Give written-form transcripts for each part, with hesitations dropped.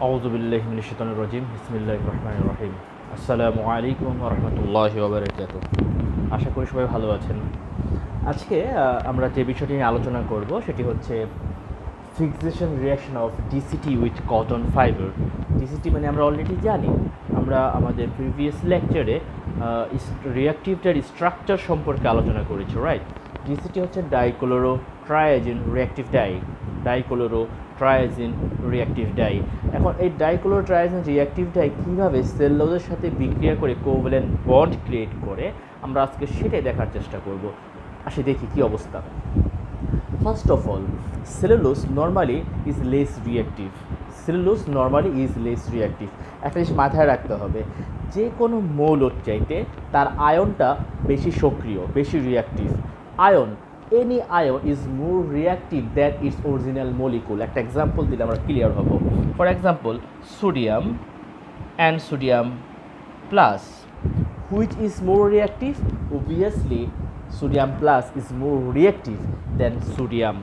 আউযুবিল্লাহি মিনাশ শাইতানির রাজিম বিসমিল্লাহির রহমানির রহিম। আসসালামু আলাইকুম ওয়া রাহমাতুল্লাহি ওয়া বারাকাতুহু। আশা করি সবাই ভালো আছেন। আজকে আমরা যে বিষয়টি নিয়ে আলোচনা করব সেটি হচ্ছে fixation reaction of DCT with cotton fibre. DCT মানে আমরা অলরেডি জানি, আমরা আমাদের প্রিভিয়াস লেকচারে রিঅ্যাক্টিভটার স্ট্রাকচার সম্পর্কে আলোচনা করেছি, রাইট? ডিসিটি হচ্ছে dichloro triazine reactive die, dichloro triazine reactive die. এখন এই ডাইক্লোরো ট্রায়াজিন রিঅ্যাক্টিভ ডাই কীভাবে সেলুলোজের সাথে বিক্রিয়া করে কোভ্যালেন্ট বন্ড ক্রিয়েট করে আমরা আজকে সেটাই দেখার চেষ্টা করব। আসি দেখি কী অবস্থা। First of all, cellulose normally is less reactive. Cellulose normally is less reactive. একটা জিনিস মাথায় রাখতে হবে, যে কোনো মৌলর চাইতে তার আয়নটা বেশি সক্রিয়, বেশি রিয়াক্টিভ। আয়ন, any ion is more reactive than its original molecule. একটা এক্সাম্পল দিলে আমরা ক্লিয়ার হব। For example, sodium and sodium plus, which is more reactive? Obviously sodium plus is more reactive then sodium,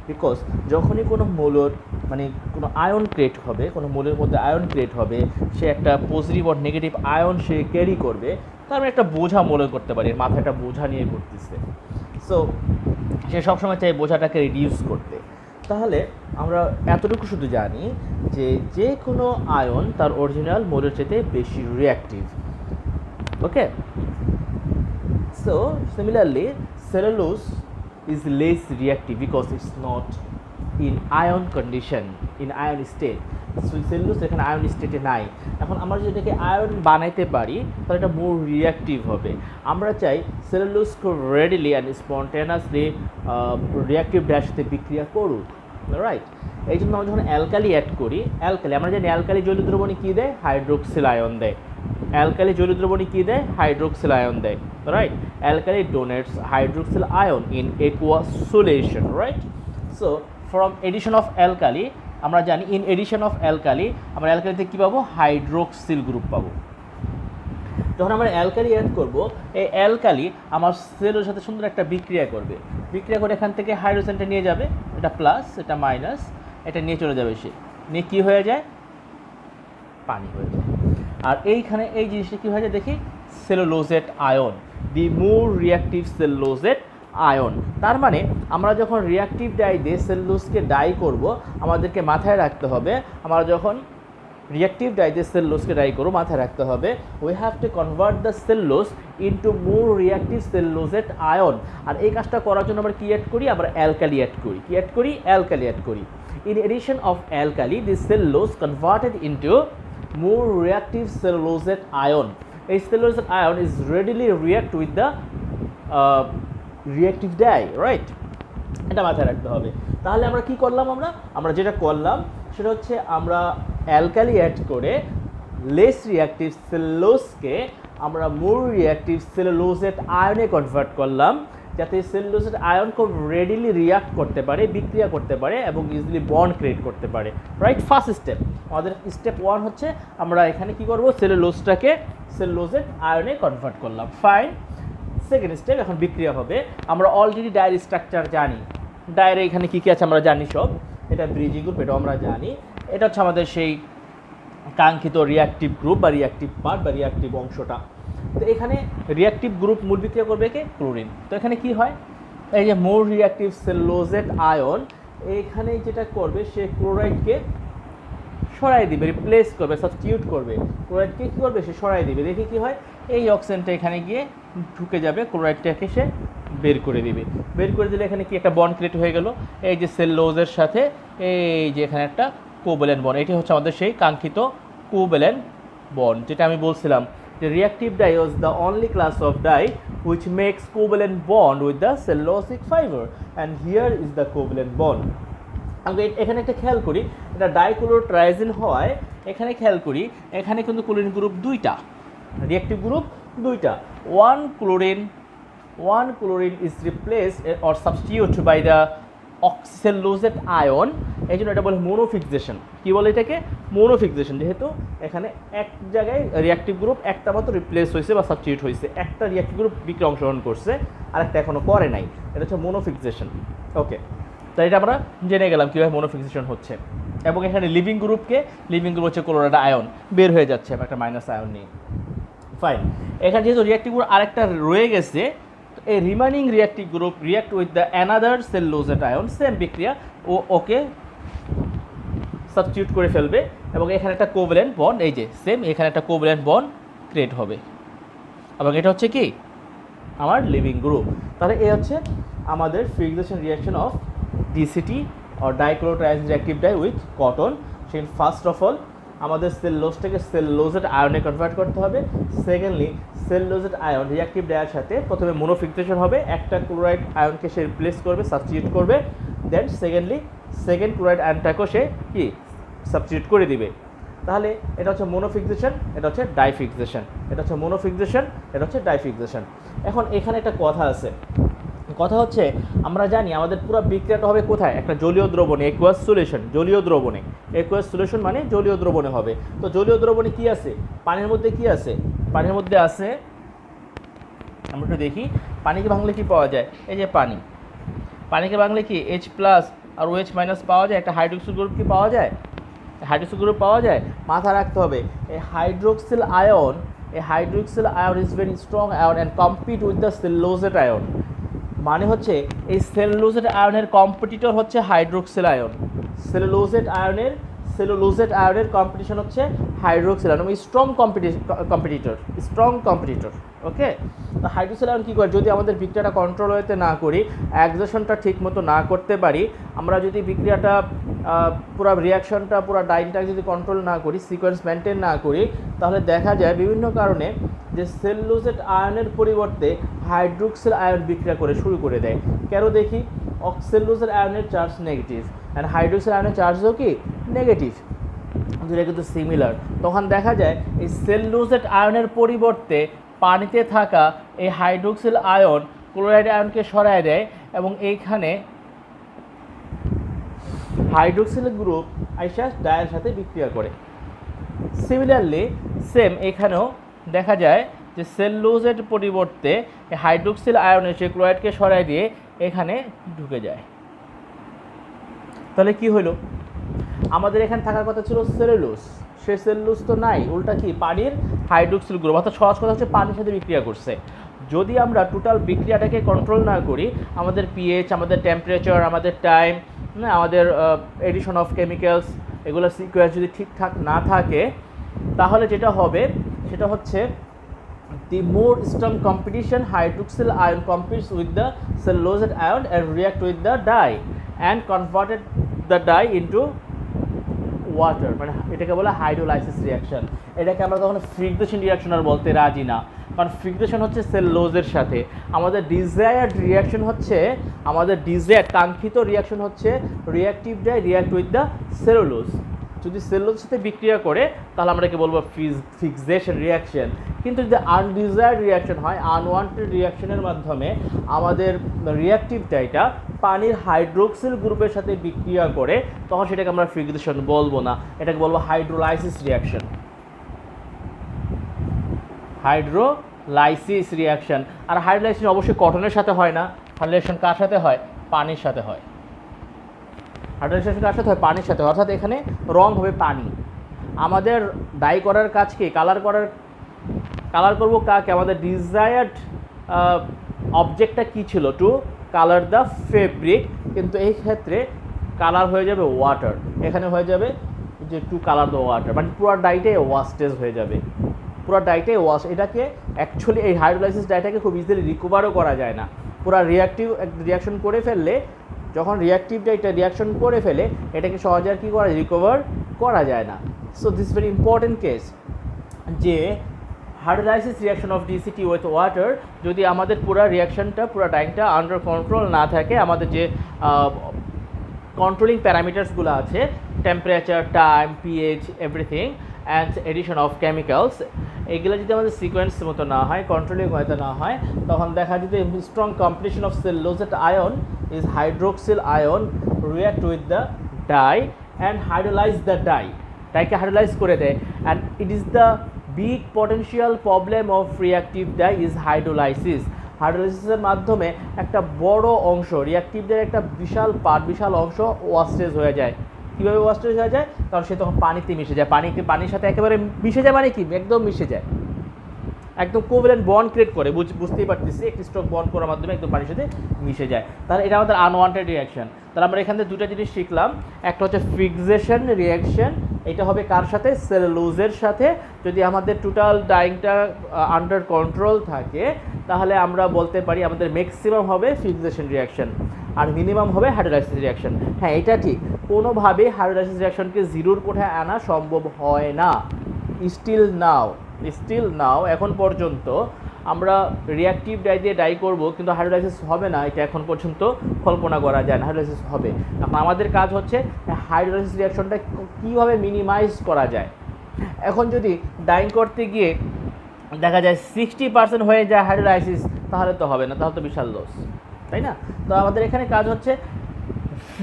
because যখনই কোনো মৌলর মানে কোনো ion create হবে, কোনো মৌলের মধ্যে আয়ন ক্রিয়েট হবে, সে একটা পজিটিভ আর নেগেটিভ আয়ন সে ক্যারি করবে, তার মানে একটা বোঝা মনে করতে পারি, মাথায় একটা বোঝা নিয়ে করতেছে। সো সে সবসময় চাই বোঝাটাকে রিডিউস করতে। তাহলে আমরা এতটুকু শুধু জানি যে যে কোনো আয়ন তার অরিজিনাল মৌলের চাইতে বেশি reactive. Okay, so similarly cellulose is less reactive because it's not in ion condition, in ion state. So cellulose এখানে আয়ন স্টেটে নাই। এখন আমরা যদি এটাকে আয়ন বানাইতে পারি তাহলে এটা মোর রিয়াক্টিভ হবে। আমরা চাই সেলুলোজ খুব রেডিলি অ্যান্ড স্পন্টেনাসলি রিয়াক্টিভ ড্যাশ সাথে বিক্রিয়া করুক, রাইট? এই জন্য আমরা যখন অ্যালকালি অ্যাড করি, অ্যালকালি আমরা জানি অ্যালকালি জৈব দ্রবণে কী দেয়? হাইড্রোক্সিল আয়ন দেয়। অ্যালকালি জৈব দ্রবণে কী দেয়? হাইড্রোক্সিল আয়ন দেয়, right? Alkali donates hydroxyl ion in aqueous solution, right? So from addition of alkali আমরা জানি in addition of alkali আমরা অ্যালকালিতে কী পাবো? হাইড্রোক্সিল গ্রুপ পাবো। যখন আমরা অ্যালকালি অ্যাড করব, এই অ্যালকালি আমার সেলের সাথে সুন্দর একটা বিক্রিয়া করবে, বিক্রিয়া করে এখান থেকে হাইড্রোজেনটা নিয়ে যাবে, এটা প্লাস এটা মাইনাস, এটা নিয়ে চলে যাবে, সে নিয়ে কী হয়ে যায়? পানি হয়ে যায়। আর এইখানে এই জিনিসটা কী হয়ে যায় দেখি? সেলুলোজেট আয়ন, দি মোর রিয়াক্টিভ সেলুলোজেট আয়ন। তার মানে আমরা যখন রিয়াক্টিভ ডাই দিয়ে সেলুলোজকে ডাই করব, আমাদেরকে মাথায় রাখতে হবে, আমরা যখন রিয়াক্টিভ ডাই দিয়ে সেলুলোজকে ডাই করব মাথায় রাখতে হবে we have to convert the cellulose into more reactive cellulosate ion. আর এই কাজটা করার জন্য আমরা কী অ্যাড করি? আমরা অ্যালকালি অ্যাড করি। কী অ্যাড করি? অ্যালকালি অ্যাড করি। In addition of alkali this cellulose converted into more reactive cellulosate ion. এই cellulosate ion is readily react with the reactive dye, right? এটা মাথায় রাখতে হবে। তাহলে আমরা কি করলাম? আমরা যেটা করলাম সেটা হচ্ছে আমরা অ্যালকালি অ্যাড করে লেস রিয়াক্টিভ সেলুলোজকে আমরা মোর রিয়াক্টিভ সেলুলোজেট আয়নে কনভার্ট করলাম, যাতে সেলুলোজেট আয়ন খুব রেডিলি রিয়াক্ট করতে পারে, বিক্রিয়া করতে পারে এবং ইজিলি বন্ড ক্রিয়েট করতে পারে, রাইট? ফার্স্ট স্টেপ আমাদের স্টেপ 1 হচ্ছে আমরা এখানে কি করব? সেলুলোজটাকে সেলুলোজেট আয়নে কনভার্ট করলাম, ফাইন। সেকেন্ড স্টেপ, এখন বিক্রিয়া হবে। আমরা অলরেডি ডায়ের স্ট্রাকচার জানি, ডায়ের এখানে কী কী আছে আমরা জানি সব। এটা ব্রিজিং গ্রুপ, এটাও আমরা জানি। এটা হচ্ছে আমাদের সেই কাঙ্ক্ষিত রিয়াক্টিভ গ্রুপ বা রিয়াক্টিভ পার্ট বা রিয়াক্টিভ অংশটা। তো এখানে রিয়াক্টিভ গ্রুপ মূল বিক্রিয়া করবে কে? ক্লোরিন। তো এখানে কি হয়? এই যে মোর রিয়াক্টিভ সেলুলোজেট আয়ন এখানে যেটা করবে, সে ক্লোরাইডকে সরাই দিবে, রিপ্লেস করবে, সাবস্টিটিউট করবে। ক্লোরাইডকে কী করবে? সে সরাই দিবে। দেখি কী হয়? এই অক্সিজেনটা এখানে গিয়ে ঢুকে যাবে, ক্লোরাইডটাকে সে বের করে দিবে। বের করে দিলে এখানে কি একটা বন্ড ক্রিয়েট হয়ে গেল, এই যে সেলুলোজের সাথে এই যে এখানে একটা কোভ্যালেন্ট বন্ড। এটি হচ্ছে আমাদের সেই কাঙ্ক্ষিত কোভ্যালেন্ট বন্ড, যেটা আমি বলছিলাম যে reactive dye was the only class of dye which makes covalent bond with the cellulosic fiber and here is the covalent bond. আমরা এখানে একটা খেয়াল করি, এটা ডাইক্লোরো ট্রায়াজিন হওয়ায় এখানে খেয়াল করি এখানে কিন্তু ক্লোরিন গ্রুপ দুইটা, রিয়াক্টিভ গ্রুপ দুইটা। one chlorine is replaced or substituted by the oxycellulosate ion, এই জন্য এটা বলে মোনোফিক্সেশন। কী বলে এটাকে? মোনোফিক্সেশন। যেহেতু এখানে এক জায়গায় রিয়াক্টিভ গ্রুপ একটা মাত্র রিপ্লেস হয়েছে বা সাবস্টিটিউট হয়েছে, একটা রিয়াক্টিভ গ্রুপ বিক্রিয়া অংশগ্রহণ করছে আর একটা এখনও করে নাই, এটা হচ্ছে মোনোফিক্সেশন। ওকে, তাই এটা আমরা জেনে গেলাম কীভাবে মোনোফিক্সেশন হচ্ছে। এবং এখানে লিভিং গ্রুপ হচ্ছে ক্লোরাইড আয়ন বের হয়ে যাচ্ছে একটা মাইনাস আয়ন নিয়ে। ফাইন, এখানে যেহেতু রিঅ্যাক্টিভ গ্রুপ আরেকটা রয়ে গেছে, এই remaining reactive group react with the another cellulosate ion, same বিক্রিয়া ওকে সাবস্টিটিউট করে ফেলবে এবং এখানে একটা কোভ্যালেন্ট বন্ড, এই যে সেম এখানে একটা কোভ্যালেন্ট বন্ড ক্রিয়েট হবে এবং এটা হচ্ছে কি আমার লিভিং গ্রুপ। তাহলে এই হচ্ছে আমাদের fixation reaction of DCT or dichlorotriazine reactive dye with cotton. সেই ফার্স্ট অফ অল আমাদের সেলুলোজটাকে সেলুলোজেট আয়নে কনভার্ট করতে হবে। সেকেন্ডলি সেলুলোজেট আয়ন রিঅ্যাক্টিভ ডাইয়ের সাথে প্রথমে মোনোফিক্সেশন হবে, একটা ক্লোরাইড আয়নকে সে রিপ্লেস করবে, সাবস্টিটিউট করবে, দেন সেকেন্ডলি সেকেন্ড ক্লোরাইড আয়নটাকেও সে কি সাবস্টিটিউট করে দিবে। তাহলে এটা হচ্ছে মোনোফিক্সেশন, এটা হচ্ছে ডাইফিক্সেশন, এটা হচ্ছে মোনোফিক্সেশন, এটা হচ্ছে ডাইফিক্সেশন। এখন এখানে একটা কথা আছে, কথা হচ্ছে আমরা জানি আমাদের পুরো বিক্রিয়াটা হবে কোথায়, একটা জলীয় দ্রবণে, একুয়াস সলিউশন, জলীয় দ্রবণে। একুয়াস সলিউশন মানে জলীয় দ্রবণে হবে। তো জলীয় দ্রবণে কি আছে, পানির মধ্যে কি আছে, পানির মধ্যে আছে, আমরা একটু দেখি পানিকে ভাঙলে কি পাওয়া যায়, এই যে পানি, পানিকে ভাঙলে কি H+ আর OH- পাওয়া যায়, একটা হাইড্রোক্সিল গ্রুপ কি পাওয়া যায়, হাইড্রোক্সিল গ্রুপ পাওয়া যায়। মাথা রাখতে হবে এই hydroxyl ion is very strong ion and compete with the cellulosate ion. মানে হচ্ছে এই সেলুলোজেট আয়নের কম্পিটিটর হচ্ছে হাইড্রোক্সিল আয়ন, সেলুলোজেট আয়নের কম্পিটিশন হচ্ছে হাইড্রোক্সিল আয়ন, স্ট্রং কম্পিটিটর। ওকে, তো হাইড্রোক্সিল আয়ন কী করে, যদি আমাদের বিক্রিয়াটা কন্ট্রোল হতে না করি, অ্যাক্সেশনটা ঠিক মতো না করতে পারি, আমরা যদি বিক্রিয়াটা পুরো রিয়াকশনটা পুরো ডাইনটা যদি কন্ট্রোল না করি, সিকোয়েন্স মেনটেন না করি, তাহলে দেখা যায় বিভিন্ন কারণে যে সেলুলোজেট আয়নের পরিবর্তে হাইড্রোক্সিল আয়ন বিক্রিয়া করে শুরু করে দেয়। কেন দেখি, সেলুলোজেট আয়নের চার্জ নেগেটিভ অ্যান্ড হাইড্রোক্সিল আয়নের চার্জও কি নেগেটিভ, দুটো কিন্তু সিমিলার। তখন দেখা যায় এই সেলুলোজেট আয়নের পরিবর্তে পানিতে থাকা এই হাইড্রোক্সিল আয়ন ক্লোরাইড আয়নকে সরায় দেয় এবং এইখানে হাইড্রোক্সিল গ্রুপ আইসা ডায়ের সাথে বিক্রিয়া করে। সিমিলারলি সেম এখানেও দেখা যায় যে সেলুলোজের পরিবর্তে হাইড্রোক্সিল আয়ন এসে ক্লোরাইডকে সরায় দিয়ে এখানে ঢুকে যায়। তাহলে কি হলো, আমাদের এখানে থাকার কথা ছিল সেলুলোজ, সে সেলুলোজ তো নাই, উল্টা কি পানির হাইড্রোক্সিল গ্রুপ, অর্থাৎ সহজ কথা হচ্ছে পানির সাথে বিক্রিয়া করছে। যদি আমরা টোটাল বিক্রিয়াটাকে কন্ট্রোল না করি, আমাদের পিএইচ, আমাদের টেম্পারেচার, আমাদের টাইম, আমাদের এডিশন অফ কেমিক্যালস, এগুলোর সিকোয়েন্স যদি ঠিকঠাক না থাকে, তাহলে যেটা হবে সেটা হচ্ছে the more strong competition hydroxyl ion competes with the cellulose ion and react with the dye and converted the dye into water, মানে এটাকে বলে হাইড্রোলাইসিস রিয়াকশন। এটাকে আমরা তখন ফ্রিকশন রিয়াকশন আর বলতে রাজি না, কারণ ফ্রিকশন হচ্ছে সেলুলোজের সাথে, আমাদের ডিজায়ার্ড রিয়াকশন হচ্ছে, আমাদের কাঙ্ক্ষিত রিয়াকশন হচ্ছে reactive dye react with the cellulose. যদি সেলুলোজের সাথে বিক্রিয়া করে তাহলে আমরা একে বলবো ফিক্সেশন রিয়াকশন। কিন্তু যদি আনডিজায়ার্ড রিয়াকশন হয়, আনওয়ান্টেড রিয়াকশনের মাধ্যমে আমাদের রিয়াক্টিভ ডাইটা পানির হাইড্রোক্সিল গ্রুপের সাথে বিক্রিয়া করে, তখন সেটাকে আমরা ফিক্সেশন বলবো না, এটাকে বলবো হাইড্রোলাইসিস রিয়াকশন। Hydrolysis reaction. আর হাইড্রোলাইসিস অবশ্যই কটনের সাথে হয় না, হাইড্রোলাইসিস কার সাথে হয়, পানির সাথে হয়। হাইড্রোলাইসিস কার সাথে হয়, পানির সাথে, অর্থাৎ এখানে রং হবে পানি। আমাদের ডাই করার কাজ কি, কালার করবো কাকে, আমাদের ডিজায়ার্ড অবজেক্টটা কী ছিল, টু কালার দ্য ফেব্রিক, কিন্তু এই ক্ষেত্রে কালার হয়ে যাবে ওয়াটার, এখানে হয়ে যাবে যে টু কালার দ্য ওয়াটার, মানে পুরো ডাইটাই ওয়াস্টেজ হয়ে যাবে, পুরো ডাইটাই ওয়াশ। এটাকে অ্যাকচুয়ালি এই হাইড্রোলাইসিস ডাইটাকে খুব ইজিলি রিকভারও করা যায় না, পুরো রিয়াকশন করে ফেললে, যখন রিয়াক্টিভ ডাইটা রিয়াকশন করে ফেলে এটাকে সহজে আর কি করা রিকভার করা যায় না। So this very important case যে hydrolysis reaction of DCT with water, যদি আমাদের পুরো রিয়াকশনটা পুরো টাইমটা আন্ডার কন্ট্রোল না থাকে, আমাদের যে কন্ট্রোলিং প্যারামিটার্সগুলো আছে, temperature, time, pH, everything and edition of chemicals, এগুলো যদি আমাদের সিকোয়েন্স মতো না হয়, কন্ট্রোলিং হয়তো না হয়, তখন দেখা যায় যে strong competition of cellulosate ion is hydroxyl ion react with the dye and hydrolyze the dye, ডাইকে হাইড্রোলাইজ করে দেয়, and it is the big potential problem of reactive dye is hydrolysis. হাইড্রোলাইসিসের মাধ্যমে একটা বড় অংশ রিয়াক্টিভ ডাইয়ের একটা বিশাল অংশ ওয়াস্টেজ হয়ে যায়। কীভাবে ওয়াস্টেজ হয়ে যায়? কারণ সে তখন পানিতে মিশে যায়, পানির সাথে একেবারে মিশে যায়, মানে কি একদম মিশে যায়, একদম কোভ্যালেন্ট বন্ড ক্রিয়েট করে, বুঝতেই পারতেছি, একটি স্ট্রোক বন্ড করার মাধ্যমে একদম পানির সাথে মিশে যায়। তাহলে এটা আমাদের আনওয়ান্টেড রিয়াকশন। তাহলে আমরা এখান থেকে দুটো জিনিস শিখলাম, একটা হচ্ছে ফিক্সেশন রিয়াকশন, এটা হবে কার সাথে? সেলুলোজের সাথে। যদি আমাদের টোটাল ডাইংটা আন্ডার কন্ট্রোল থাকে তাহলে আমরা বলতে পারি আমাদের ম্যাক্সিমাম হবে ফিক্সেশন রিয়াকশন আর মিনিমাম হবে হাইড্রোলাইসিস রিয়াকশন। হ্যাঁ, এটা ঠিক, কোনোভাবেই হাইড্রোলাইসিস রিয়াকশনকে জিরোর কোঠায় আনা সম্ভব হয় না। স্টিল নাও এখন পর্যন্ত আমরা রিয়াক্টিভ ডাই দিয়ে ডাই করব, কিন্তু হাইড্রোলাইসিস হবে না, এটা এখন পর্যন্ত কল্পনা করা যায় না হাইড্রোলাইসিস হবে। এখন আমাদের কাজ হচ্ছে হাইড্রোলাইসিস রিয়াকশনটা কীভাবে মিনিমাইজ করা যায়। এখন যদি ডাইং করতে গিয়ে দেখা যায় 60% হয়ে যায় হাইড্রোলাইসিস, তাহলে তো হবে না, তাহলে তো বিশাল লস, তাই না? তো আমাদের এখানে কাজ হচ্ছে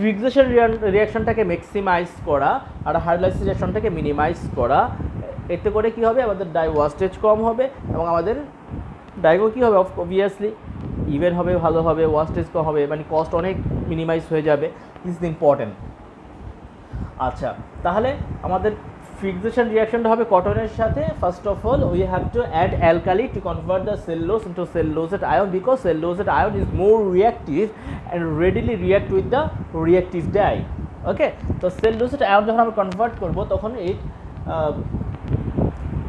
ফিক্সেশন রিয়াকশনটাকে ম্যাক্সিমাইজ করা আর হাইড্রোলাইসিস রিয়াকশনটাকে মিনিমাইজ করা। এতে করে কী হবে? আমাদের ডাই ওয়াস্টেজ কম হবে এবং আমাদের ডাইগো কী হবে? অবভিয়াসলি ইভেন হবে, ভালো হবে, ওয়াস্টেজ কম হবে, মানে কস্ট অনেক মিনিমাইজ হয়ে যাবে। Is important. আচ্ছা, তাহলে আমাদের ফিক্সেশন রিয়াকশনটা হবে কটনের সাথে। First of all we have to add alkali to convert the cellulose into cellulosate ion, because cellulosate ion is more reactive and readily react with the reactive dye. Okay, তো cellulosate ion যখন আমরা convert করবো তখন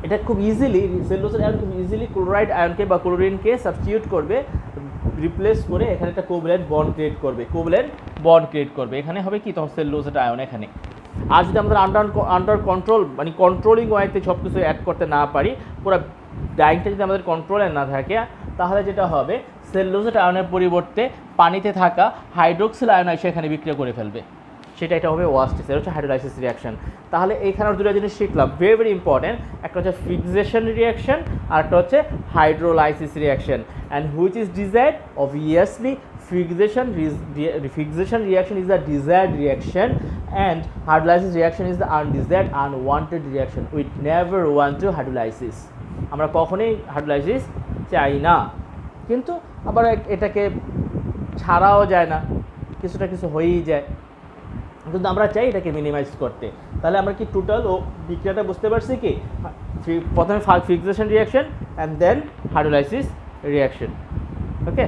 এটা খুব easily, সেলুলোজেট ion খুব easily chloride আয়নকে বা ক্লোরিনকে substitute করবে, রিপ্লেস করে এখানে একটা কোভ্যালেন্ট বন্ড ক্রিয়েট করবে। এখানে হবে কি? তখন সেলুলোজেট আয়ন এখানে। আর যদি আমরা আন্ডার কন্ট্রোল, মানে কন্ট্রোলিং ওয়েতে সব কিছু অ্যাড করতে না পারি, পুরো ডাইংটা যদি আমাদের কন্ট্রোলে না থাকে, তাহলে যেটা হবে সেলুলোজেট আয়নের পরিবর্তে পানিতে থাকা হাইড্রোক্সিল আয়ন এসে এখানে বিক্রিয়া করে ফেলবে, এটা হবে ওয়াস্টেজ। এটা হচ্ছে হাইড্রোলাইসিস রিয়াকশন। তাহলে এইখানে দুটো জিনিস শিখলাম, ভেরি ভেরি ইম্পর্টেন্ট। একটা হচ্ছে ফিক্সেশন রিয়াকশন আর একটা হচ্ছে hydrolysis reaction. And which is desired? Obviously fixation reaction is the desired reaction and hydrolysis reaction is the undesired, unwanted reaction. We never want to hydrolysis. আমরা কখনোই hydrolysis চাই না, কিন্তু আবার এটাকে ছাড়াও যায় না, কিছু হয়েই যায়, কিন্তু আমরা চাই এটাকে মিনিমাইজ করতে। তাহলে আমরা কি টোটাল ও বিক্রিয়াটা বুঝতে পারছি কি? প্রথমে fixation reaction and then hydrolysis reaction. Okay,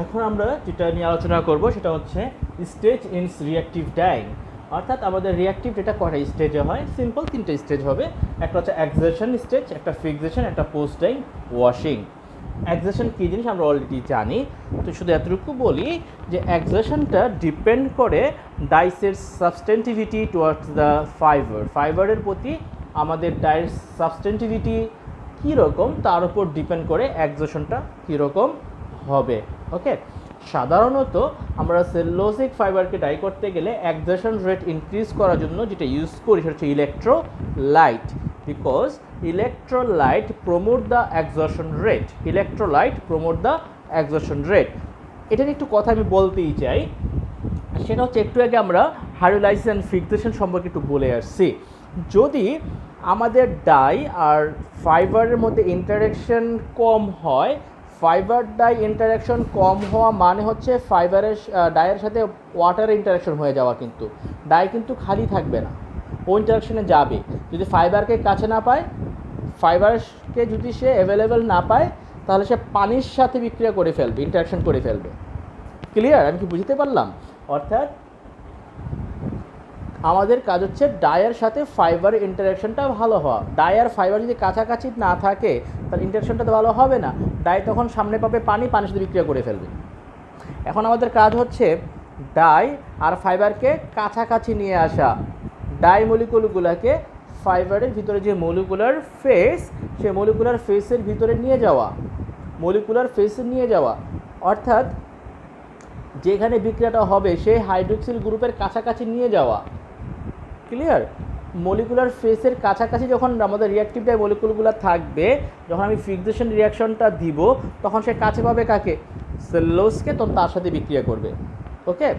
এখন আমরা যেটা নিয়ে আলোচনা করব সেটা হচ্ছে স্টেজ ইন রিয়াক্টিভ ডাইং। অর্থাৎ আমাদের রিয়াক্টিভ এটা কয়টা স্টেজে হয়? সিম্পল তিনটে স্টেজ হবে। একটা হচ্ছে এক্সেশন স্টেজ, একটা ফিক্সেশন, একটা পোস্ট ডাইং ওয়াশিং। এক্সেশন কী জিনিস আমরা অলরেডি জানি, তো শুধু এতটুকু বলি যে এক্সেশনটা ডিপেন্ড করে ডাইসের সাবস্টেন্টিভিটি টুয়ার্ডস দ্য ফাইবারের প্রতি আমাদের ডাইয়ের সাবস্টেন্টিভিটি কীরকম তার উপর ডিপেন্ড করে এক্সেশনটা কীরকম হবে। ওকে, সাধারণত আমরা সেলুলোজিক ফাইবারকে ডাই করতে গেলে এক্সেশন রেট ইনক্রিজ করার জন্য যেটা ইউজ করি সেটা হচ্ছে electrolyte, because electrolyte promote the accession rate. এটা নিয়ে একটু কথা আমি বলতেই চাই, সেটা হচ্ছে একটু আগে আমরা হাইড্রোলাইসিস অ্যান্ড ফিক্সেশন সম্পর্কে একটু বলে আসছি। যদি আমাদের ডাই আর ফাইবারের মধ্যে ইন্টারাকশন কম হয়, ফাইবার ডাই ইন্টারাকশন কম হওয়া মানে হচ্ছে ডাইয়ের সাথে ওয়াটারের ইন্টারাকশন হয়ে যাওয়া, কিন্তু ডাই কিন্তু খালি থাকবে না, ও ইন্টারাকশনে যাবে। যদি ফাইবারকে কাছে না পায়, ফাইবারকে যদি সে অ্যাভেলেবেল না পায়, তাহলে সে পানির সাথে বিক্রিয়া করে ফেলবে, ইন্টারাকশন করে ফেলবে। ক্লিয়ার? আমি কি বুঝতে পারলাম? অর্থাৎ আমাদের কাজ হচ্ছে ডাইয়ের সাথে ফাইবারের ইন্টারাকশনটা ভালো হওয়া। ডাই আর ফাইবার যদি কাছাকাছি না থাকে তাহলে ইন্টারাকশনটা তো ভালো হবে না, ডাই তখন সামনে পাবে পানির সাথে বিক্রিয়া করে ফেলবে। এখন আমাদের কাজ হচ্ছে ডাই আর ফাইবারকে কাছাকাছি নিয়ে আসা, ডাই মলিকুলগুলোকে ফাইবারের ভিতরে যে মলিকুলার ফেস, সে মলিকুলার ফেসের ভিতরে নিয়ে যাওয়া, অর্থাৎ যেখানে বিক্রিয়াটা হবে সেই হাইড্রোক্সিল গ্রুপের কাছাকাছি নিয়ে যাওয়া। ক্লিয়ার? মলিকুলার ফেসের কাছাকাছি যখন আমাদের রিয়াক্টিভ ডাই মলিকুলগুলো থাকবে, যখন আমি ফিক্সেশন রিয়াকশনটা দিব তখন সে কাছে পাবে কাকে? সেলুলোজকে, তখন তার সাথে বিক্রিয়া করবে। ওকে,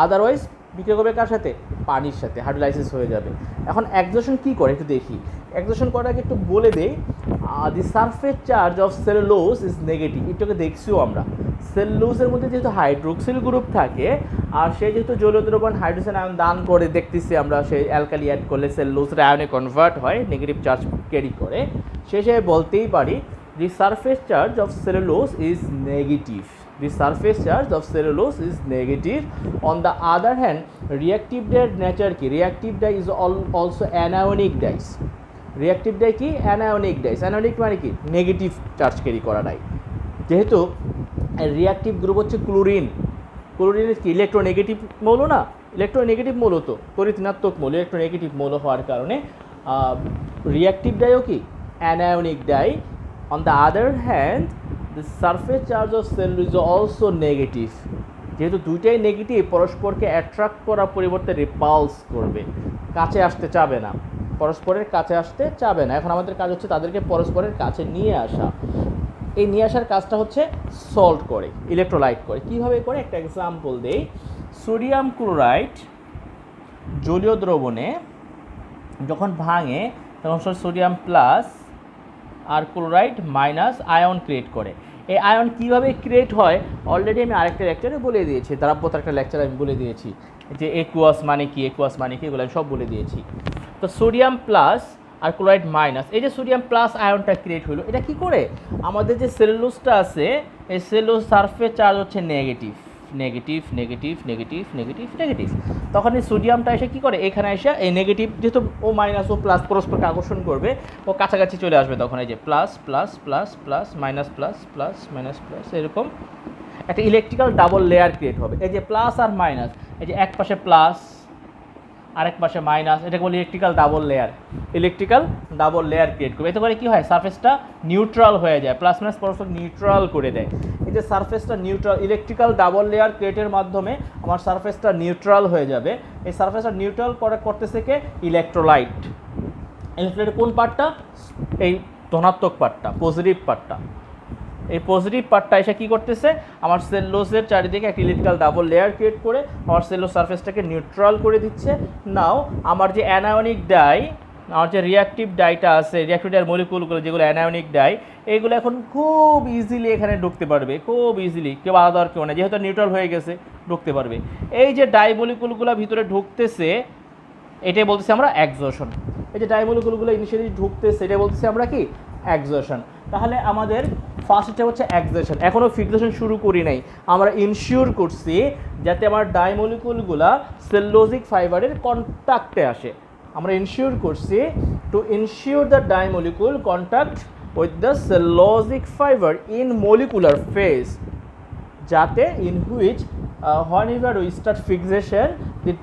আদারওয়াইজ বিক্রিয়া করবে কার সাথে? পানির সাথে, হাইড্রোলাইসিস হয়ে যাবে। এখন এক্সেশন কী করে একটু দেখি। এক্সোশন করার আগে একটু বলে দেই, the surface charge of cellulose is negative. এটাকে দেখছিও আমরা, সেলুলোজের মধ্যে যেহেতু হাইড্রোক্সিল গ্রুপ থাকে, আর সে যেহেতু জলীয় দ্রবণ হাইড্রোজেন আয়ন দান করে, দেখতেছি আমরা সেই অ্যালকালি অ্যাড করলে সেলুলোজের আয়নে কনভার্ট হয়, নেগেটিভ চার্জ ক্যারি করে, শেষে বলতেই পারি the surface charge of cellulose is negative. The surface charge of cellulose is negative. On the other hand, reactive dye nature ki, reactive dye is also anionic dyes. Reactive dye ki anionic dyes, anionic মানে কি negative charge carry করা die. যেহেতু reactive group হচ্ছে chlorine, ক্লোরিনের কি electronegative মৌল না, electronegative মৌল তো তড়িৎ-ঋণাত্মক মৌল, ইলেকট্রোনেগেটিভ মৌল হওয়ার কারণে রিঅ্যাক্টিভ ডাইও কি anionic dye. On the other hand the surface charge of cell is also negative. যেহেতু দুইটাই নেগেটিভ, পরস্পরকে অ্যাট্রাক্ট করার পরিবর্তে রিপালস করবে, কাছে আসতে চাবে না, পরস্পরের কাছে আসতে চাবে না। এখন আমাদের কাজ হচ্ছে তাদেরকে পরস্পরের কাছে নিয়ে আসা। এই নিয়ে আসার কাজটা হচ্ছে সল্ট করে, ইলেকট্রোলাইট করে। কীভাবে করে একটা এক্সাম্পল দেই। সোডিয়াম ক্লোরাইড জলীয় দ্রবণে যখন ভাঙে তখন সোডিয়াম প্লাস আর ক্লোরাইড মাইনাস আয়ন ক্রিয়েট করে। এই আয়ন কীভাবে ক্রিয়েট হয় অলরেডি আমি আরেকটা লেকচারে বলে দিয়েছি, দ্রাব্যতার একটা লেকচারে আমি বলে দিয়েছি যে একুয়াস মানে কি, একুয়াস মানে কি, এগুলো আমি সব বলে দিয়েছি। তো সোডিয়াম প্লাস আর ক্লোরাইড মাইনাস, এই যে সোডিয়াম প্লাস আয়নটা ক্রিয়েট হলো, এটা কি করে আমাদের যে সেলুলোজটা আছে, এই সেলুলোজ সারফেস চার্জ হচ্ছে negative negative negative negative negative negative. তখন এই সোডিয়ামটা এসে কী করে, এখানে এসে এই নেগেটিভ যেহেতু ও মাইনাস ও প্লাস পরস্পরকে আকর্ষণ করবে, ও কাছাকাছি চলে আসবে। তখন এই যে plus plus plus plus minus plus plus minus plus, এরকম একটা ইলেকট্রিক্যাল ডাবল লেয়ার ক্রিয়েট হবে। এই যে প্লাস আর মাইনাস, এই যে এক পাশে প্লাস আরেক পাশে মাইনাস, এটাকে বলি electrical double layer. Electrical double layer create করবে, এতে করে কী হয় সারফেসটা নিউট্রাল হয়ে যায়, প্লাস মাইনাস পরস্পর নিউট্রাল করে দেয়। এই যে সারফেসটা নিউট্রাল, ইলেকট্রিক্যাল ডাবল লেয়ার ক্রিয়েটের মাধ্যমে আমার সারফেসটা নিউট্রাল হয়ে যাবে। এই সারফেসটা নিউট্রাল করতেছে কে, ইলেকট্রোলাইট। ইলেকট্রোলাইটের কোন পার্টটা, এই ধনাত্মক পার্টটা, পজিটিভ পার্টটা। এই পজিটিভ পার্টটা এসে কী করতেছে, আমার সেলুলোজের চারিদিকে একটা ইলেকট্রিক্যাল ডাবল লেয়ার ক্রিয়েট করে আমার সেলুলোজ সারফেসটাকে নিউট্রাল করে দিচ্ছে। নাও আমার যে অ্যানায়নিক ডাই, আমার যে রিঅ্যাক্টিভ ডাইটা আছে, রিঅ্যাক্টিভ ডাইয়ের মলিকুলগুলো যেগুলো অ্যানায়নিক ডাই, এইগুলো এখন খুব ইজিলি এখানে ঢুকতে পারবে, খুব ইজিলি, কেউ আলাদা আর কেউ না, যেহেতু নিউট্রাল হয়ে গেছে ঢুকতে পারবে। এই যে ডাই মলিকুলগুলো ভিতরে ঢুকতেছে, এটাই বলতেছি আমরা এক্সোশন। এই যে ডাই মলিকুলগুলো ইনিশিয়ালি ঢুকতেছে, এটাই বলতেছি আমরা কি এক্সোশন। তাহলে আমাদের ফার্স্টটা হচ্ছে এক্সোশন, এখনও ফিক্সেশন শুরু করি নাই, আমরা ইনশিওর করছি যাতে আমার ডাই মলিকুলগুলা সেলুলোজিক ফাইবারের কন্ট্যাক্টে আসে। আমরা ইনশিওর করছি to ensure the dye molecule contact with the cellulosic fibre in molecular phase, যাতে in which whenever we start fixation the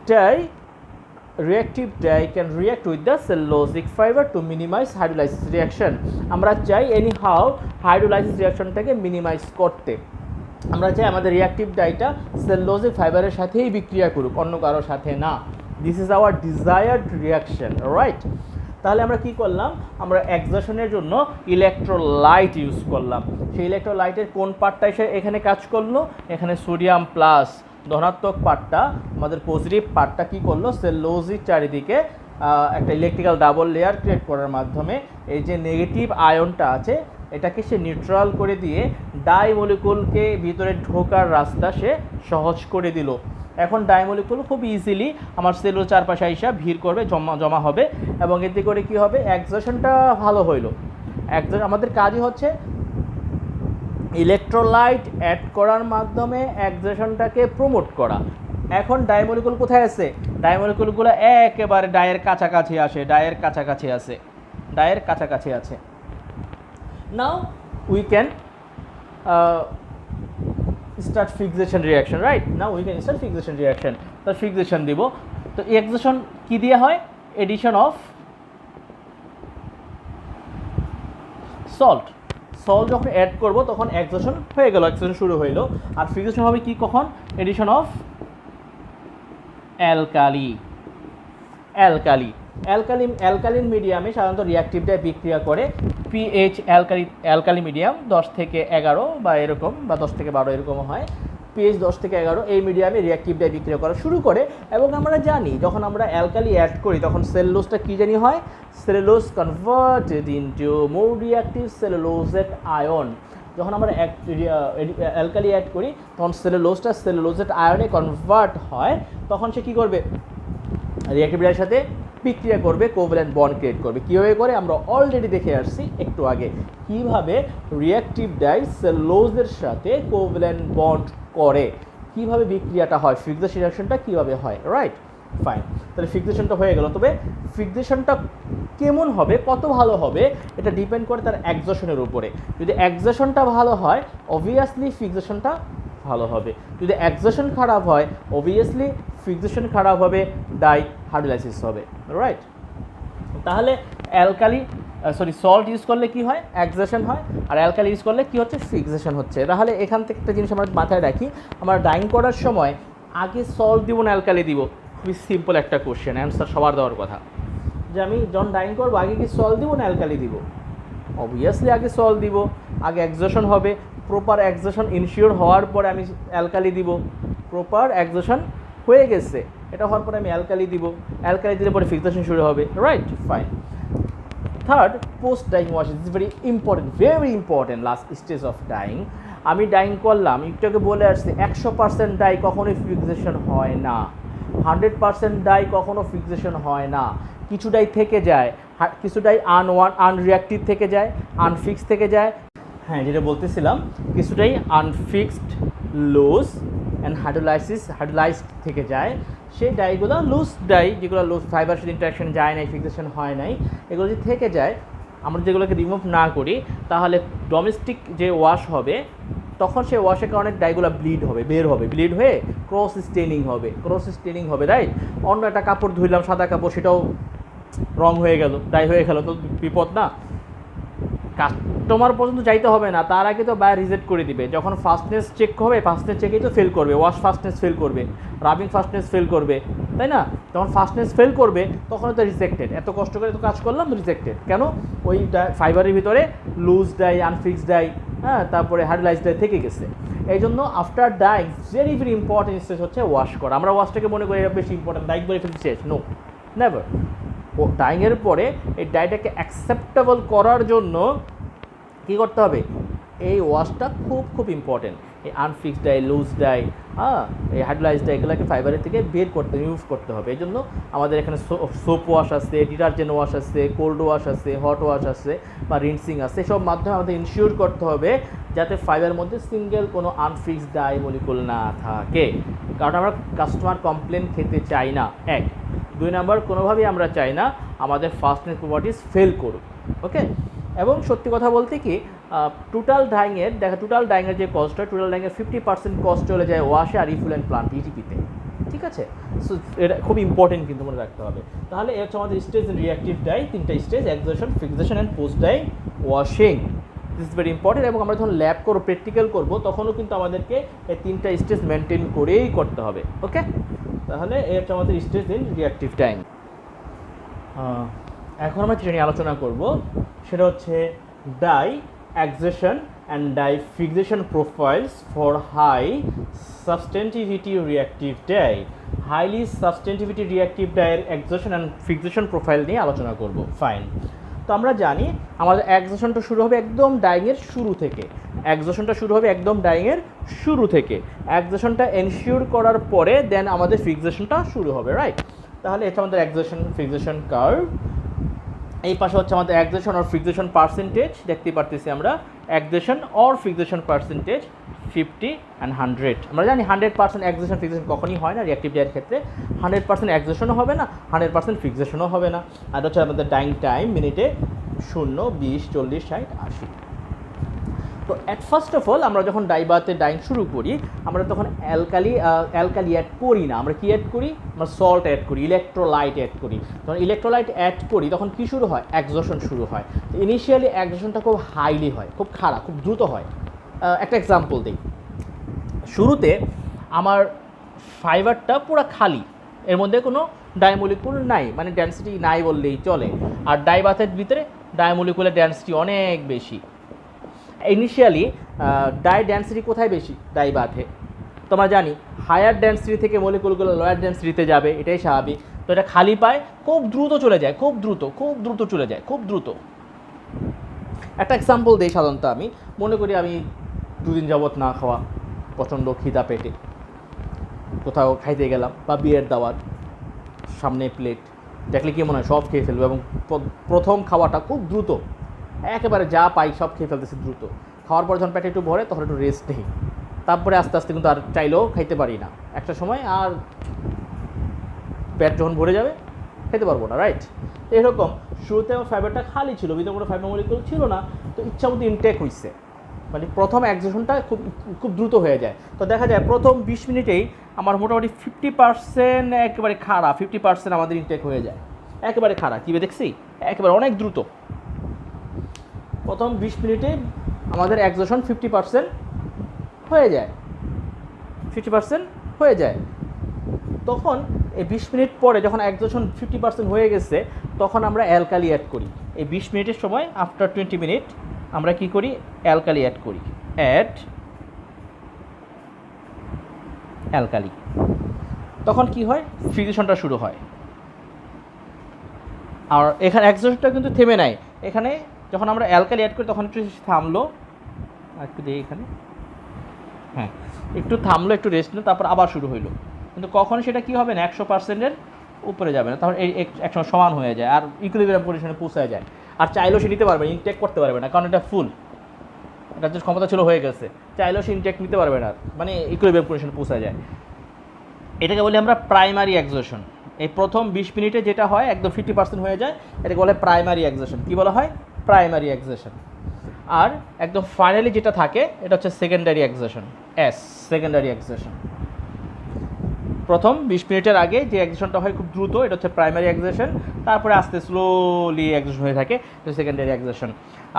reactive dye can react with the cellulosic fiber to minimize hydrolysis reaction. আমরা চাই anyhow hydrolysis reactionটাকে minimise করতে, আমরা চাই আমাদের reactive ডাইটা cellulosic ফাইবারের সাথেই বিক্রিয়া করুক, অন্য কারোর সাথে না। This is our desired reaction, right. তাহলে আমরা কি করলাম, আমরা এক্সোশনের জন্য ইলেকট্রোলাইট ইউজ করলাম। সেই ইলেকট্রোলাইটের কোন পার্টটা এসে এখানে কাজ করলো, এখানে সোডিয়াম প্লাস ধনাত্মক পার্টটা, আমাদের পজিটিভ পার্টটা কী করলো, সেলুলোজিক চারিদিকে একটা ইলেকট্রিক্যাল ডাবল লেয়ার ক্রিয়েট করার মাধ্যমে এই যে নেগেটিভ আয়নটা আছে এটাকে সে নিউট্রাল করে দিয়ে ডাই মলিকুলকে ভিতরে ঢোকার রাস্তা সে সহজ করে দিল। এখন ডাই মলিকুল খুব ইজিলি আমার সেলুলোজ চারপাশে আইসা ভিড় করবে, জমা হবে, এবং এতে করে কি হবে, এক্সোশনটা ভালো হইল। আমাদের কাজই হচ্ছে ইলেকট্রোলাইট অ্যাড করার মাধ্যমে এক্সোশনটাকে প্রমোট করা। এখন ডাই মলিকুল কোথায় আছে, ডাই মলিকুলগুলো একেবারে ডায়ের কাছাকাছি আসে, ডায়ের কাছাকাছি আছে। Now we can start fixation reaction, right? Now we can start fixation reaction. তো ফিক্সেশন দিব, তো এক্সোশন কি দিয়ে হয়, এডিশন অফ সল্ট যখন অ্যাড করব তখন এক্সোশন হয়ে গেল, এক্সোশন শুরু হইল। আর ফিক্সেশন হবে কি কখন, এডিশন অফ অ্যালকালিন মিডিয়ামে সাধারণত রিঅ্যাক্টিভ ডাই বিক্রিয়া করে। পিএইচ অ্যালকালি মিডিয়াম 10 থেকে 11 বা এরকম, বা 10 থেকে 12 এরকমও হয়। পিএইচ 10 থেকে 11 এই মিডিয়ামে রিঅ্যাক্টিভ ডাই বিক্রিয়া করা শুরু করে। এবং আমরা জানি যখন আমরা অ্যালকালি অ্যাড করি তখন সেলুলোজটা কী জানি হয়, cellulose converted into more reactive cellulosate ion. যখন আমরা অ্যালকালি অ্যাড করি তখন সেলুলোজেট আয়নে কনভার্ট হয়, তখন সে কী করবে, রিঅ্যাক্টিভ ডাইয়ের সাথে বিক্রিয়া করবে, কোভ্যালেন্ট বন্ড ক্রিয়েট করবে। কীভাবে করে আমরা অলরেডি দেখে আসছি একটু আগে, কীভাবে রিঅ্যাক্টিভ ডাই সেলুলোজের সাথে কোভ্যালেন্ট বন্ড করে, কীভাবে বিক্রিয়াটা হয়, ফিক্সেশন রিঅ্যাকশনটা কীভাবে হয়, রাইট? ফাইন, তাহলে ফিক্সেশনটা হয়ে গেল। তবে ফিক্সেশনটা কেমন হবে, কত ভালো হবে, এটা ডিপেন্ড করে তার এক্সজশনের উপরে। যদি এক্সজশনটা ভালো হয় অবভিয়াসলি ফিক্সেশনটা ভালো হবে, যদি এক্সজশন খারাপ হয় অবভিয়াসলি ফিক্সেশন খারাপ হবে, ডাই হাইড্রোলাইসিস হবে, রাইট? তাহলে সল্ট ইউজ করলে কি হয়, এক্সজশন হয়, আর অ্যালকালি ইউজ করলে কি হচ্ছে, ফিক্সেশন হচ্ছে। তাহলে এখান থেকে একটা জিনিস আমরা মাথায় রাখি, আমরা ডাইং করার সময় আগে সল্ট দিব না অ্যালকালি দিব? খুবই সিম্পল একটা কোশ্চেন, অ্যান্সার সবার দেওয়ার কথা, যে আমি যখন ডাইং করবো আগে কি সল্ট দিব না অ্যালকালি দিব? অবভিয়াসলি আগে সল্ট দিব, আগে এক্সজশন হবে, প্রপার এক্সজশন ইনশিওর হওয়ার পরে আমি অ্যালকালি দিব। প্রপার এক্সজশন হয়ে গেছে, এটা হওয়ার পরে আমি অ্যালকালি দিব, অ্যালকালি দিলে পরে ফিক্সেশন শুরু হবে, right? Fine. Third, post dyeing wash is very important last stage of dyeing. আমি ডাইং করলাম, একটু আগে বলে আসছি 100% ডাই কখনোই ফিক্সেশন হয় না, 100% ডাই কখনো ফিক্সেশন হয় না, কিছু ডাই থেকে যায়, কিছু ডাই আনরিঅ্যাক্টিভ থেকে যায়, আনফিক্স থেকে যায়। হ্যাঁ, যেটা বলতেছিলাম, কিছুটাই আনফিক্সড, লুজ অ্যান্ড হাইড্রোলাইজড থেকে যায়। সেই ডাইগুলো লুজ ডাই, যেগুলো লুজ ফাইবার সাথে ইন্টারাকশন যায় নাই, ফিক্সেশন হয় নাই, এগুলো যদি থেকে যায়, আমরা যেগুলোকে রিমুভ না করি, তাহলে ডোমেস্টিক যে ওয়াশ হবে তখন সেই ওয়াশের কারণে ডাইগুলো ব্লিড হয়ে ক্রস স্টেনিং হবে, রাইট? অন্য একটা কাপড় ধুইলাম, সাদা কাপড়, সেটাও রং হয়ে গেল, ডাই হয়ে গেল, তো বিপদ না? কাস্টমার পর্যন্ত যাইতে হবে না, তার আগে তো বায়ার রিজেক্ট করে দিবে। যখন ফাস্টনেস চেক হবে, ফাস্টনেস চেকেই তো ফেল করবে, ওয়াশ ফাস্টনেস ফেল করবে, রাবিং ফাস্টনেস ফেল করবে, তাই না? যখন ফাস্টনেস ফেল করবে তখন তো রিজেক্টেড, এত কষ্ট করে তো কাজ করলাম, রিজেক্টেড কেন? ওই ফাইবারের ভিতরে লুজ ডাই, আনফিক্সড ডাই, হ্যাঁ, তারপরে হাইড্রোলাইজড ডাই থেকে গেছে। এই জন্য after dyeing very important stage হচ্ছে ওয়াশ করা। আমরা ওয়াশটাকে মনে করি এটা বেশি ইম্পর্টেন্ট, ডাইং করে ফেলতে শেষ, নো, নেভার। ও ডাইংয়ের পরে এই ডাইটাকে অ্যাকসেপ্টেবল করার জন্য কী করতে হবে, এই ওয়াশটা খুব ইম্পর্টেন্ট। এই আনফিক্সড ডাই, লুজ ডাই, এই হাইড্রোলাইজড ডাই, এগুলোকে ফাইবারের থেকে রিমুভ করতে হবে। এই জন্য আমাদের এখানে সোপ ওয়াশ আছে, ডিটারজেন্ট ওয়াশ আছে, কোল্ড ওয়াশ আছে, হট ওয়াশ আছে, বা রিনসিং আছে। এসব মাধ্যমে আমাদের ইনশিওর করতে হবে যাতে ফাইবারের মধ্যে সিঙ্গেল কোনো আনফিক্সড ডাই মলিকুল না থাকে, কারণ আমরা কাস্টমার কমপ্লেন খেতে চাই না, 1। 2 নাম্বার, কোনোভাবেই আমরা চাই না আমাদের ফাস্টনেস প্রপার্টিস ফেল করুক, ওকে? এবং সত্যি কথা বলতে কি, টোটাল ডাইংয়ের যে কস্ট হয়, টোটাল ডাইংয়ের 50% কস্ট চলে যায় ওয়াশে আর রিফুলেন্ট প্লান্ট, ইটিপিতে, ঠিক আছে? সো এটা খুব ইম্পর্টেন্ট কিন্তু মনে রাখতে হবে। তাহলে এর হচ্ছে আমাদের স্টেজ রিঅ্যাক্টিভ ডাই, 3টা stage, exhaustion, fixation and post dye washing. This is very important. এবং আমরা যখন ল্যাব করবো, প্র্যাকটিক্যাল করবো, তখনও কিন্তু আমাদেরকে এই 3টা স্টেজ মেনটেন করেই করতে হবে, ওকে? তাহলে এর হচ্ছে আমাদের স্টেজ ইন রিঅ্যাক্টিভ ডাইং। এখন আমরা যেটা নিয়ে আলোচনা করব সেটা হচ্ছে dye exhaustion and dye fixation profiles for high substantivity reactive dye. Highly substantivity reactive ডাইয়ের এক্সজশন অ্যান্ড ফিক্সেশন প্রোফাইল নিয়ে আলোচনা করব। ফাইন, তো আমরা জানি আমাদের এক্সজশনটা শুরু হবে একদম ডাইংয়ের শুরু থেকে, এক্সজশনটা এনশিওর করার পরে দেন আমাদের ফিক্সেশনটা শুরু হবে, রাইট? তাহলে এটা আমাদের এক্সজশন ফিক্সেশন কার্ভ। এই পাশে হচ্ছে আমাদের এক্সজশন আর ফিক্সেশন পার্সেন্টেজ, দেখতে পারতেছি আমরা এক্সজশন অর ফিক্সেশন পার্সেন্টেজ 50 and 100। আমরা জানি 100% এক্সজশন ফিক্সেশন কখনই হয় না রিঅ্যাক্টিভ ডাইয়ের ক্ষেত্রে, 100% এক্সজশনও হবে না, 100% ফিক্সেশনও হবে না। আর হচ্ছে আমাদের ডাইং টাইম মিনিটে 0, 20, 40, 60, 80। তো অ্যাট ফার্স্ট অফ অল আমরা যখন ডাইং শুরু করি, আমরা তখন অ্যালকালি অ্যাড করি না, আমরা কি অ্যাড করি, আমরা সল্ট অ্যাড করি, ইলেকট্রোলাইট অ্যাড করি। যখন ইলেকট্রোলাইট অ্যাড করি তখন কী শুরু হয়, এক্সজশন শুরু হয়। তো ইনিশিয়ালি এক্সজশনটা খুব হাইলি হয়, খুব খারাপ, খুব দ্রুত হয়। একটা এক্সাম্পল দিই, শুরুতে আমার ফাইবারটা পুরো খালি, এর মধ্যে কোনো ডাইমলিকুল নাই, মানে ডেন্সিটি নাই বললেই চলে। আর ডাইবাথের ভিতরে ডাইমলিকুলের ডেন্সিটি অনেক বেশি। ইনিশিয়ালি ডাই ডেন্সিটি কোথায় বেশি, ডাইবাথে। তোমরা জানি হায়ার ডেন্সিটি থেকে মলিকুলগুলো লোয়ার ডেন্সিটিতে যাবে, এটাই স্বাভাবিক। তো এটা খালি পায়ে খুব দ্রুত চলে যায়, খুব দ্রুত চলে যায়, খুব দ্রুত। একটা এক্সাম্পল দিই, সাধারণত আমি মনে করি আমি 2 দিন যাবৎ না খাওয়া, প্রচণ্ড খিদা পেটে কোথাও খাইতে গেলাম বা বিয়ের দাওয়াত, সামনে প্লেট দেখলে কি মনে হয় সব খেয়ে ফেলবো, এবং প্রথম খাওয়াটা খুব দ্রুত, একেবারে যা পাই সব খেয়ে ফেলতেছি দ্রুত। খাওয়ার পর যখন পেটে একটু ভরে তখন একটু রেস্ট নেই, তারপরে আস্তে আস্তে কিন্তু আর চাইলেও খাইতে পারি না, একটা সময় আর পেট যখন ভরে যাবে খেতে পারবো না, রাইট? এরকম শুরুতে আমার ফাইবারটা খালি ছিল, ভিতরে কোনো ফাইবার মলিকুল ছিল না, তো ইচ্ছা মতো ইনটেক হয়েছে, মানে প্রথম এক্সেশনটা খুব খুব দ্রুত হয়ে যায়। তো দেখা যায় প্রথম 20 মিনিটেই আমার মোটামুটি 50% একেবারে খাড়া, 50% আমাদের ইনটেক হয়ে যায়, একেবারে খাড়া। কীভাবে দেখছি? একেবারে অনেক দ্রুত প্রথম 20 মিনিটে আমাদের এক্সেশন 50% হয়ে যায়, 50% হয়ে যায়। তখন এই 20 মিনিট পরে যখন এক্সেশন 50% হয়ে গেছে, তখন আমরা অ্যালকালি অ্যাড করি। এই 20 মিনিটের সময় আফটার 20 মিনিট আমরা কি করি? অ্যালকালি অ্যাড করি, অ্যালকালি। তখন কি হয়? ফিজিশনটা শুরু হয়। আর এখানে এক্সেশনটা কিন্তু থেমে নাই, এখানে যখন আমরা অ্যালকালি অ্যাড করি তখন একটু থামলো, একটু দিই এখানে, হ্যাঁ একটু থামলো, একটু রেস্ট নিল, তারপর আবার শুরু হইলো। কিন্তু কখন সেটা কী হবে না, 100%-এর উপরে যাবে না, তখন এই একসময় সমান হয়ে যায় আর ইকুইলিব্রিয়াম পজিশনে পৌঁছায় যায়। আর চাইলেও সে নিতে পারবে, ইনটেক করতে পারবে না, কারণ এটা ফুল, এটা যে ক্ষমতা ছিল হয়ে গেছে, চাইলেও সে ইনটেক নিতে পারবে না, মানে ইকুইলিব্রিয়াম পজিশনে পৌঁছায় যায়। এটাকে বলি আমরা প্রাইমারি এক্সেশন। এই প্রথম 20 মিনিটে যেটা হয় একদম 50% হয়ে যায়, এটাকে বলে প্রাইমারি এক্সেশন। কী বলা হয়? Primary accession. আর একদম ফাইনালি যেটা থাকে এটা হচ্ছে সেকেন্ডারি এক্সেশন, সেকেন্ডারি এক্সেশন। প্রথম 20 মিনিটের আগে যে এক্সেশনটা হয় খুব দ্রুত, এটা হচ্ছে প্রাইমারি এক্সেশন, তারপরে আস্তে স্লোলি এক্সেশন হয়ে থাকে, এটা সেকেন্ডারি এক্সেশন।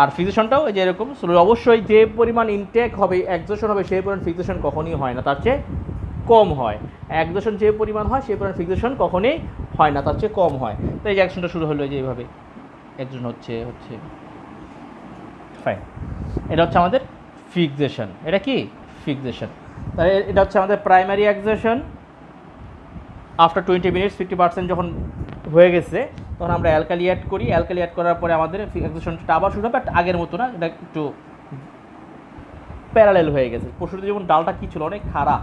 আর ফিজিশনটাও যে এরকম স্লো, অবশ্যই যে পরিমাণ ইনটেক হবে এক্সেশন হবে সেই পরিমাণ ফিজিশন কখনই হয় না, তার চেয়ে কম হয়। এক্সেশন যে পরিমাণ হয় সেই পরিমাণ ফিজিশন কখনই হয় না, তার চেয়ে কম হয়। তো এই যে এক্সেশনটা শুরু হলো যে এইভাবে এক্সেশন হচ্ছে ফাইন। এটা হচ্ছে আমাদের ফিক্সেশন। এটা কি? ফিক্সেশন। তাহলে এটা হচ্ছে আমাদের প্রাইমারি এক্সেশন। আফটার 20 মিনিটস 50% যখন হয়ে গেছে তখন আমরা অ্যালকালি অ্যাড করি, অ্যালকালি অ্যাড করার পরে আমাদের এক্সেশনটা আবার শুরু হবে, বাট আগের মতো না, এটা একটু প্যারালেল হয়ে গেছে। পশুতে যেমন ডালটা কী ছিল? অনেক খাড়া,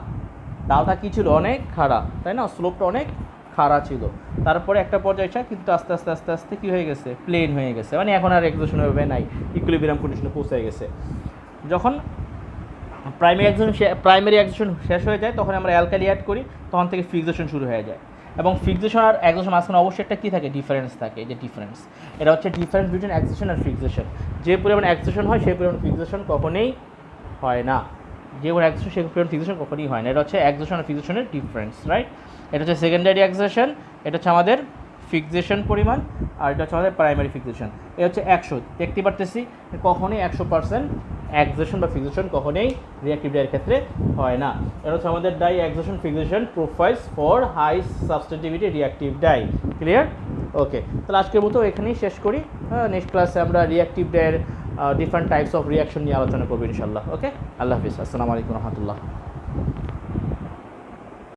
ডালটা কী ছিল? অনেক খাড়া, তাই না? স্লোপটা অনেক খাড়া ছিল, তারপরে একটা পর্যায়ে কিন্তু আস্তে আস্তে আস্তে আস্তে কী হয়ে গেছে? প্লেন হয়ে গেছে, মানে এখন আর এক্সেশন হবে নাই, ইকুইলিব্রিয়াম কন্ডিশনে পৌঁছে গেছে। যখন প্রাইমারি এক্সেশন শেষ হয়ে যায় তখন আমরা অ্যালকালি অ্যাড করি, তখন থেকে ফিক্সেশন শুরু হয়ে যায়। এবং ফিক্সেশন আর এক্সেশন মাঝখানে অবশ্যই একটা কী থাকে? ডিফারেন্স থাকে। এই যে ডিফারেন্স, এটা হচ্ছে ডিফারেন্স বিটুইন এক্সেশন আর ফিক্সেশন। যে পরিমাণ এক্সেশন হয় সেই পরিমাণ ফিক্সেশন কখনোই হয় না, যে পরিমাণ এক্সেশন সেই পরিমাণ ফিক্সেশন কখনোই হয় না। এটা হচ্ছে এক্সেশন আর ফিক্সেশনের ডিফারেন্স, রাইট? এটা হচ্ছে সেকেন্ডারি এক্সেশন, এটা হচ্ছে আমাদের ফিক্সেশন পরিমাণ, আর এটা হচ্ছে আমাদের প্রাইমারি ফিক্সেশন। এটা হচ্ছে 100, দেখতে পারতেছি কখনোই 100% এক্সেশন বা ফিক্সেশন কখনোই রিঅ্যাক্টিভ ডাইয়ের ক্ষেত্রে হয় না। এটা হচ্ছে আমাদের dye exhaustion fixation profiles for high substantivity reactive dye. Clear? Okay, তাহলে আজকের মতো এখানেই শেষ করি। নেক্সট ক্লাসে আমরা রিঅ্যাক্টিভ ডাইয়ের ডিফারেন্ট টাইপস অফ রিঅ্যাকশন নিয়ে আলোচনা করবো ইনশাল্লাহ। ওকে, আল্লাহ হাফিজ, আসসালামু আলাইকুম রহমতুল্লাহ।